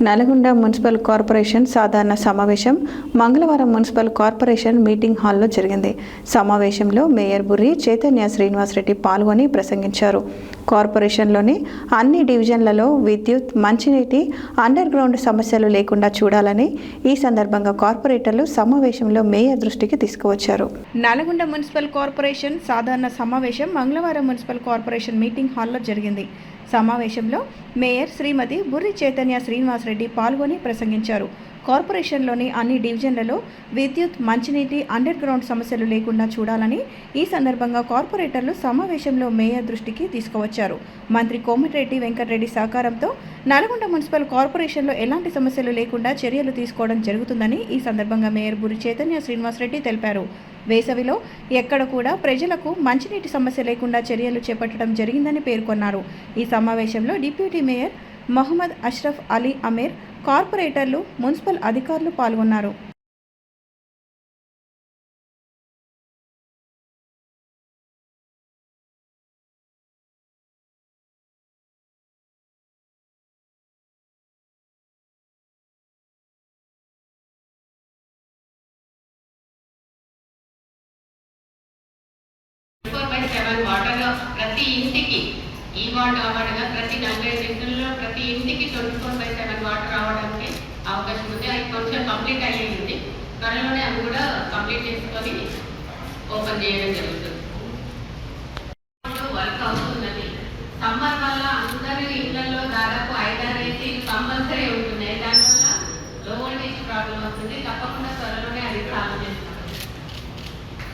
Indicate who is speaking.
Speaker 1: Nalgonda municipal corporation సాధారణ సమావేశం మంగళవారం మున్సిపల్ కార్పొరేషన్ మీటింగ్ హాల్లో జరిగింది. సమావేశంలో మేయర్ బుర్రి చైతన్య శ్రీనివాస్ రెడ్డి పాల్గొని ప్రసంగించారు. కార్పొరేషన్లోని అన్ని డివిజన్లలో విద్యుత్, మంచినీటి, అండర్ గ్రౌండ్ సమస్యలు లేకుండా చూడాలని ఈ సందర్భంగా కార్పొరేటర్లు సమావేశంలో మేయర్ దృష్టికి తీసుకువచ్చారు. నల్గొండ మున్సిపల్ కార్పొరేషన్ సాధారణ సమావేశం మంగళవారం మున్సిపల్ కార్పొరేషన్ మీటింగ్ హాల్లో జరిగింది. సమావేశంలో మేయర్ శ్రీమతి బుర్రి చైతన్య శ్రీనివాస్ రెడ్డి పాల్గొని ప్రసంగించారు. కార్పొరేషన్లోని అన్ని డివిజన్లలో విద్యుత్, మంచినీటి, అండర్ గ్రౌండ్ సమస్యలు లేకుండా చూడాలని ఈ సందర్భంగా కార్పొరేటర్లు సమావేశంలో మేయర్ దృష్టికి తీసుకువచ్చారు. మంత్రి కోమటిరెడ్డి వెంకటరెడ్డి సహకారంతో నల్గొండ మున్సిపల్ కార్పొరేషన్లో ఎలాంటి సమస్యలు లేకుండా చర్యలు తీసుకోవడం జరుగుతుందని ఈ సందర్భంగా మేయర్ బుర్రి చైతన్య శ్రీనివాస్ రెడ్డి తెలిపారు. వేసవిలో ఎక్కడ కూడా ప్రజలకు మంచినీటి సమస్య లేకుండా చర్యలు చేపట్టడం జరిగిందని పేర్కొన్నారు. ఈ సమావేశంలో డిప్యూటీ మేయర్ మహమ్మద్ అష్రఫ్ అలీ అమీర్, కార్పొరేటర్లు, మున్సిపల్ అధికారులు పాల్గొన్నారు.
Speaker 2: వాటర్ ప్రతి ఇంటికి ఈ వాటర్ అవ్వడంగా ప్రతి 40 డివిజన్లలో ప్రతి ఇంటికి 24/7 వాటర్ రావడానికి అవకాశం ఉంది. అది కొంచెం కంప్లీట్ అయ్యింది. త్వరలోనే అది కూడా కంప్లీట్ చేసుకొని ఓపెన్ చేయడం జరుగుతుంది. వర్క్ అవుతున్నది. సమ్మర్ వల్ల అందరి ఇళ్లలో దాదాపు 5-6 ఏసీలు కంపల్సరీ ఉంటున్నాయి. దానివల్ల లో వోల్టేజ్ ప్రాబ్లం వస్తుంది. తప్పకుండా త్వరలోనే అది సాల్వ్